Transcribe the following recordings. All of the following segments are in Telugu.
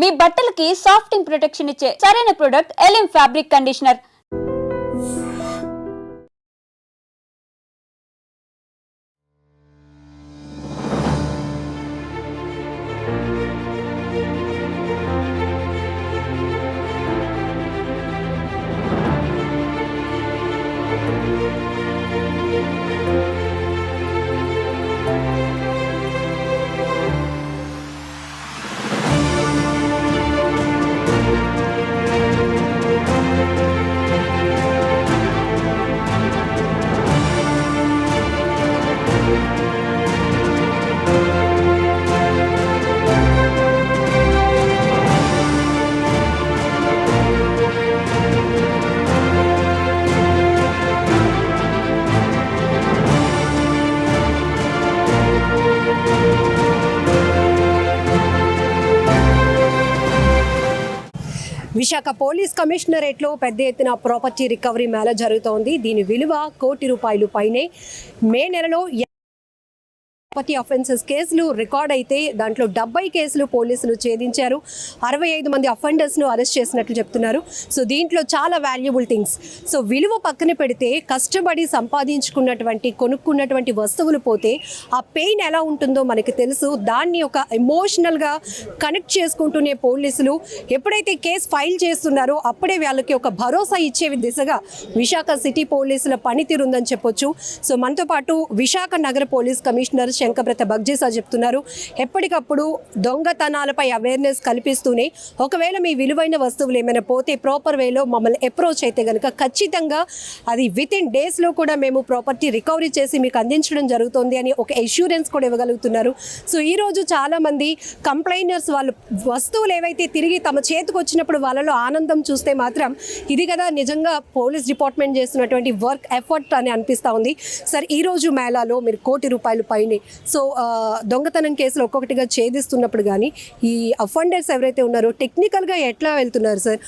మీ బట్టలకి సాఫ్టింగ్ ప్రొటెక్షన్ ఇచ్చే సరైన ప్రొడక్ట్ ఎలిమ్ ఫ్యాబ్రిక్ కండిషనర్. విశాఖ పోలీస్ కమిషనరేట్లో పెద్ద ఎత్తున ప్రాపర్టీ రికవరీ మేళా జరుగుతోంది. దీని విలువ ₹1 కోటి పైనే. మే నెలలో ప్రాపర్టీ అఫెన్సెస్ కేసులు రికార్డ్ అయితే దాంట్లో 70 కేసులు పోలీసులు ఛేదించారు. 65 మంది అఫెండర్స్ను అరెస్ట్ చేసినట్లు చెప్తున్నారు. సో దీంట్లో చాలా వాల్యుబుల్ థింగ్స్. సో విలువ పక్కన పెడితే కష్టపడి సంపాదించుకున్నటువంటి కొనుక్కున్నటువంటి వస్తువులు పోతే ఆ పెయిన్ ఎలా ఉంటుందో మనకి తెలుసు. దాన్ని ఒక ఎమోషనల్గా కనెక్ట్ చేసుకుంటూనే పోలీసులు ఎప్పుడైతే కేసు ఫైల్ చేస్తున్నారో అప్పుడే వాళ్ళకి ఒక భరోసా ఇచ్చే దిశగా విశాఖ సిటీ పోలీసుల పనితీరు ఉందని చెప్పొచ్చు. సో మనతో పాటు విశాఖ నగర పోలీస్ కమిషనర్ శంకబ్రత బగ్జేసా చెప్తున్నారు, ఎప్పటికప్పుడు దొంగతనాలపై అవేర్నెస్ కల్పిస్తూనే ఒకవేళ మీ విలువైన వస్తువులు ఏమైనా పోతే ప్రాపర్ వేలో మమ్మల్ని అప్రోచ్ అయితే కనుక ఖచ్చితంగా అది వితిన్ డేస్లో కూడా మేము ప్రాపర్టీ రికవరీ చేసి మీకు అందించడం జరుగుతుంది అని ఒక అష్యూరెన్స్ కూడా ఇవ్వగలుగుతున్నారు. సో ఈరోజు చాలామంది కంప్లైనర్స్ వాళ్ళు వస్తువులు ఏవైతే తిరిగి తమ చేతికి వచ్చినప్పుడు వాళ్ళలో ఆనందం చూస్తే మాత్రం ఇది కదా నిజంగా పోలీస్ డిపార్ట్మెంట్ చేస్తున్నటువంటి వర్క్ ఎఫర్ట్ అని అనిపిస్తూ ఉంది. సార్ ఈరోజు మేళాలో మీరు ₹1 కోటి పైనే సో దొంగతనం కేసులు ఒక్కొక్కటిగా ఛేదిస్తున్నప్పుడు కానీ ఈ అఫెండర్స్ ఎవరైతే ఉన్నారో టెక్నికల్గా ఎట్లా వెళ్తున్నారు సార్?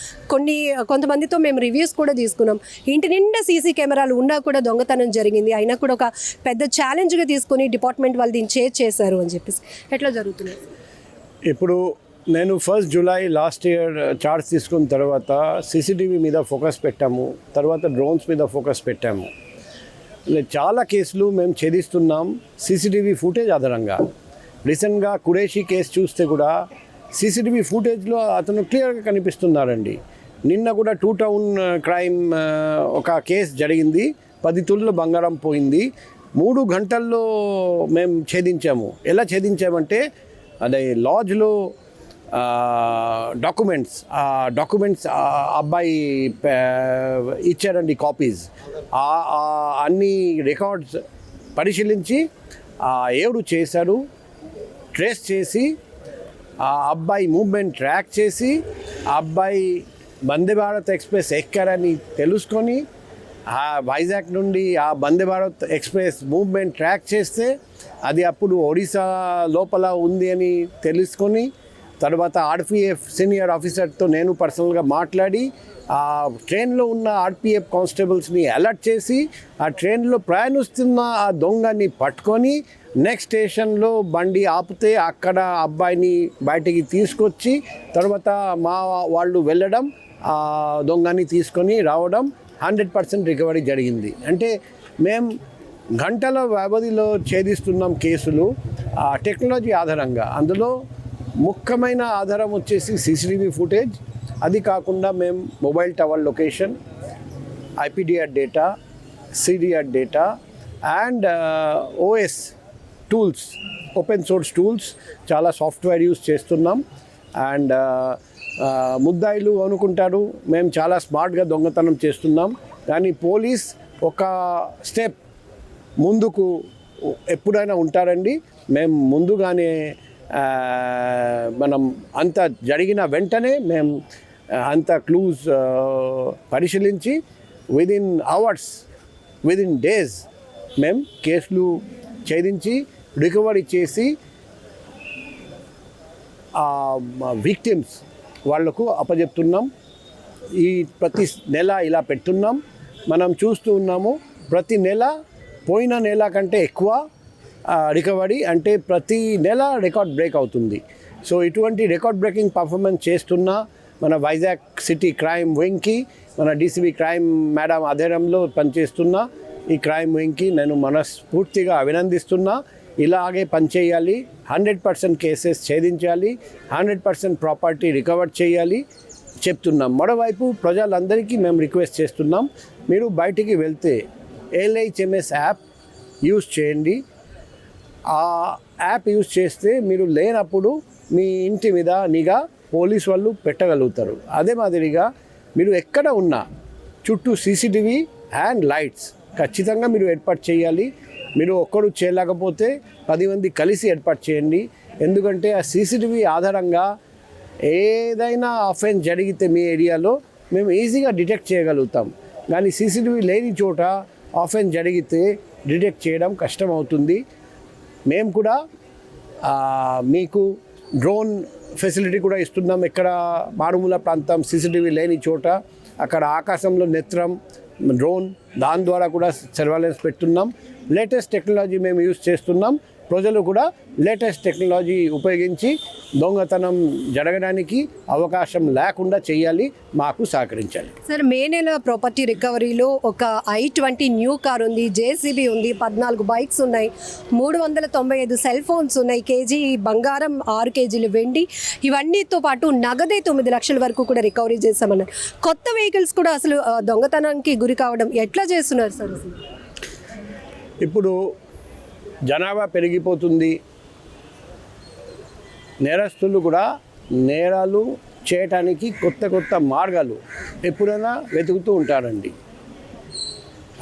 కొంతమందితో మేము రివ్యూస్ కూడా తీసుకున్నాం. ఇంటి నిండా సీసీ కెమెరాలు ఉన్నా కూడా దొంగతనం జరిగింది, అయినా కూడా ఒక పెద్ద ఛాలెంజ్గా తీసుకొని డిపార్ట్మెంట్ వాళ్ళు దీన్ని చేశారు అని చెప్పేసి ఎట్లా జరుగుతుంది? ఇప్పుడు నేను 1 జూలై లాస్ట్ ఇయర్ చార్జ్ తీసుకున్న తర్వాత సీసీటీవీ మీద ఫోకస్ పెట్టాము, తర్వాత డ్రోన్స్ మీద ఫోకస్ పెట్టాము. చాలా కేసులు మేము ఛేదిస్తున్నాం సీసీటీవీ ఫుటేజ్ ఆధారంగా. రీసెంట్గా కురేషి కేసు చూస్తే కూడా సీసీటీవీ ఫుటేజ్లో అతను క్లియర్గా కనిపిస్తున్నారండి. నిన్న కూడా 2 టౌన్ క్రైమ్ ఒక కేసు జరిగింది, 10 తులాల బంగారం పోయింది. 3 గంటల్లో మేము ఛేదించాము. ఎలా ఛేదించామంటే అదే లాడ్జ్లో డాక్యుమెంట్స్ అబ్బాయి ఇచ్చారండి కాపీస్. అన్ని రికార్డ్స్ పరిశీలించి ఎవరు చేశారు ట్రేస్ చేసి ఆ అబ్బాయి మూవ్మెంట్ ట్రాక్ చేసి ఆ అబ్బాయి వందే భారత్ ఎక్స్ప్రెస్ ఎక్కారని తెలుసుకొని ఆ వైజాగ్ నుండి ఆ Vande Bharat express movement track చేస్తే అది అప్పుడు ఒడిశా లోపల ఉంది అని తెలుసుకొని తర్వాత ఆర్పిఎఫ్ సీనియర్ ఆఫీసర్తో నేను పర్సనల్గా మాట్లాడి ఆ ట్రైన్లో ఉన్న ఆర్పిఎఫ్ కానిస్టేబుల్స్ని అలర్ట్ చేసి ఆ ట్రైన్లో ప్రయాణిస్తున్న ఆ దొంగని పట్టుకొని నెక్స్ట్ స్టేషన్లో బండి ఆపితే అక్కడ అబ్బాయిని బయటికి తీసుకొచ్చి తర్వాత మా వాళ్ళు వెళ్ళడం ఆ దొంగని తీసుకొని రావడం 100% రికవరీ జరిగింది. అంటే మేము గంటల వ్యవధిలో ఛేదిస్తున్నాం కేసులు టెక్నాలజీ ఆధారంగా. అందులో ముఖ్యమైన ఆధారం వచ్చేసి సీసీటీవీ ఫుటేజ్. అది కాకుండా మేము mobile tower location, IPDR data, CDR data and OS tools, open source tools చాలా సాఫ్ట్వేర్ యూస్ చేస్తున్నాం. అండ్ ముద్దాయిలు అనుకుంటారు మేము చాలా స్మార్ట్గా దొంగతనం చేస్తున్నాం, కానీ పోలీస్ ఒక స్టెప్ ముందుకు ఎప్పుడైనా ఉంటారండి. మేము ముందుగానే మనం అంత జరిగిన వెంటనే మేము అంత క్లూస్ పరిశీలించి విదిన్ అవర్స్ విదిన్ డేస్ మేము కేసులు ఛేదించి రికవరీ చేసి విక్టిమ్స్ వాళ్లకు అప్పచెప్తున్నాం. ఈ ప్రతి నెల ఇలా పెడుతున్నాం. మనం చూస్తూ ఉన్నాము ప్రతి నెల పోయిన నెల కంటే ఎక్కువ రికవరీ, అంటే ప్రతి నెల రికార్డ్ బ్రేక్ అవుతుంది. సో ఇటువంటి రికార్డ్ బ్రేకింగ్ పర్ఫార్మెన్స్ చేస్తున్న మన వైజాగ్ సిటీ క్రైమ్ వింగ్కి, మన డీసీబీ క్రైమ్ మేడం ఆధ్వర్యంలో పనిచేస్తున్న ఈ క్రైమ్ వింగ్కి నేను మనస్ఫూర్తిగా అభినందిస్తున్నా. ఇలాగే పనిచేయాలి, 100% కేసెస్ ఛేదించాలి, 100% ప్రాపర్టీ రికవర్ చేయాలి చెప్తున్నాం. మరోవైపు ప్రజలందరికీ మేము రిక్వెస్ట్ చేస్తున్నాం, మీరు బయటికి వెళ్తే LHMS యాప్ యూజ్ చేయండి. ఆ యాప్ యూజ్ చేస్తే మీరు లేనప్పుడు మీ ఇంటి మీద నిఘా పోలీస్ వాళ్ళు పెట్టగలుగుతారు. అదే మాదిరిగా మీరు ఎక్కడ ఉన్నా చుట్టూ CCTV అండ్ లైట్స్ ఖచ్చితంగా మీరు ఏర్పాటు చేయాలి. మీరు ఒక్కరు చేయలేకపోతే 10 మంది కలిసి ఏర్పాటు చేయండి. ఎందుకంటే ఆ CCTV ఆధారంగా ఏదైనా అఫెన్స్ జరిగితే మీ ఏరియాలో మేము ఈజీగా డిటెక్ట్ చేయగలుగుతాం. కానీ CCTV లేని చోట అఫెన్స్ జరిగితే డిటెక్ట్ చేయడం కష్టం అవుతుంది. మేము కూడా మీకు డ్రోన్ ఫెసిలిటీ కూడా ఇస్తున్నాం. ఎక్కడ మారుమూల ప్రాంతం CCTV లేని చోట అక్కడ ఆకాశంలో నేత్రం డ్రోన్ దాని ద్వారా కూడా సర్వేలెన్స్ పెట్టున్నాం. లేటెస్ట్ టెక్నాలజీ మేము యూజ్ చేస్తున్నాం. ప్రజలు కూడా లేటెస్ట్ టెక్నాలజీ ఉపయోగించి దొంగతనం జరగడానికి అవకాశం లేకుండా చేయాలి, మాకు సహకరించాలి. సార్, మే నెల ప్రాపర్టీ రికవరీలో ఒక I-20 న్యూ కార్ ఉంది, JCB ఉంది, 14 బైక్స్ ఉన్నాయి, 395 సెల్ ఫోన్స్ ఉన్నాయి, కేజీ బంగారం, 6 కేజీలు వెండి, ఇవన్నీతో పాటు నగదే 9 లక్షల వరకు కూడా రికవరీ చేశామన్నారు. కొత్త వెహికల్స్ కూడా అసలు దొంగతనానికి గురి కావడం ఎట్లా చేస్తున్నారు సార్? అసలు ఇప్పుడు జనాభా పెరిగిపోతుంది, నేరస్తులు కూడా నేరాలు చేయటానికి కొత్త కొత్త మార్గాలు ఎప్పుడైనా వెతుకుతూ ఉంటారండి.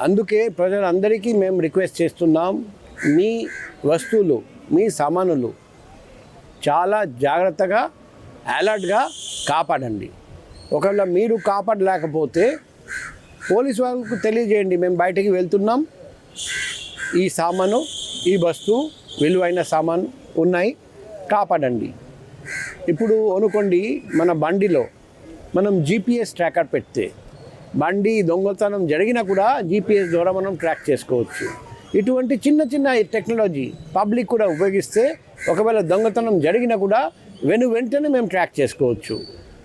అందుకే ప్రజలందరికీ మేము రిక్వెస్ట్ చేస్తున్నాం, మీ వస్తువులు, మీ సామానులు చాలా జాగ్రత్తగా అలర్ట్గా కాపాడండి. ఒకవేళ మీరు కాపాడలేకపోతే పోలీసు వాళ్ళకు తెలియజేయండి, మేము బయటికి వెళ్తున్నాం, ఈ సామాను, ఈ వస్తువు, విలువైన సామాను ఉన్నాయి, కాపాడండి. ఇప్పుడు అనుకోండి, మన బండిలో మనం GPS ట్రాకర్ పెడితే బండి దొంగతనం జరిగినా కూడా GPS ద్వారా మనం ట్రాక్ చేసుకోవచ్చు. ఇటువంటి చిన్న చిన్న టెక్నాలజీ పబ్లిక్ కూడా ఉపయోగిస్తే ఒకవేళ దొంగతనం జరిగినా కూడా వెంటనే మేము ట్రాక్ చేసుకోవచ్చు.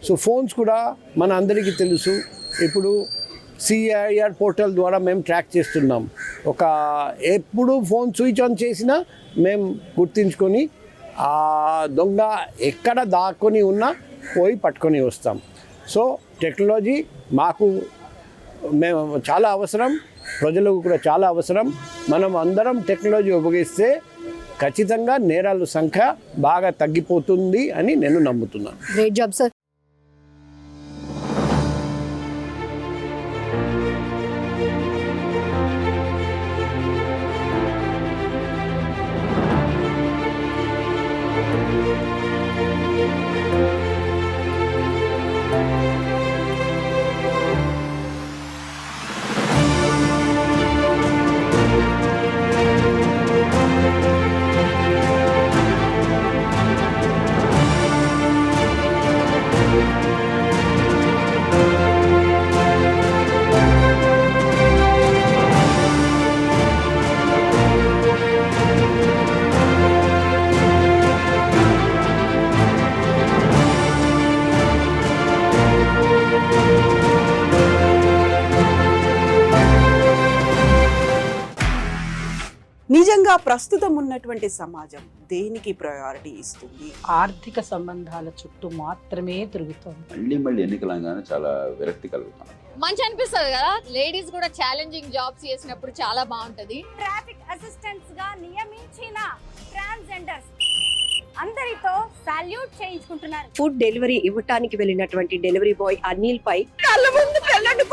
సో ఫోన్స్ కూడా మన అందరికీ తెలుసు, ఇప్పుడు CIR పోర్టల్ ద్వారా మేము ట్రాక్ చేస్తున్నాం. ఎప్పుడు ఫోన్ స్విచ్ ఆన్ చేసినా మేము గుర్తించుకొని ఆ దొంగ ఎక్కడ దాక్కొని ఉన్నా పోయి పట్టుకొని వస్తాం. సో టెక్నాలజీ మేము చాలా అవసరం, ప్రజలకు కూడా చాలా అవసరం. మనం అందరం టెక్నాలజీ ఉపయోగిస్తే ఖచ్చితంగా నేరాల సంఖ్య బాగా తగ్గిపోతుంది అని నేను నమ్ముతున్నాను. Great job sir. నిజంగా ప్రస్తుతం ఉన్నటువంటి సమాజం దేనికి ప్రయారిటీ ఇస్తుంది? ఆర్థిక సంబంధాల చుట్టూ మాత్రమే తిరుగుతోంది. మళ్ళీ ఎన్నికలంగానే చాలా విరక్తి కలుగుతాం. మంచి అనిపిస్తుంది కదా, లేడీస్ కూడా ఛాలెంజింగ్ జాబ్స్ చేసినప్పుడు చాలా బాగుంటది. ట్రాఫిక్ అసిస్టెంట్స్ గా నియమించిన ట్రాన్స్జెండర్స్ అందరితో సాల్యూట్ చేయించుకుంటున్నారు. ఫుడ్ డెలివరీ ఇవ్వటానికి వెళ్ళినటువంటి డెలివరీ బాయ్ అనిల్ పై కళ్ళ ముందు పెళ్ళండి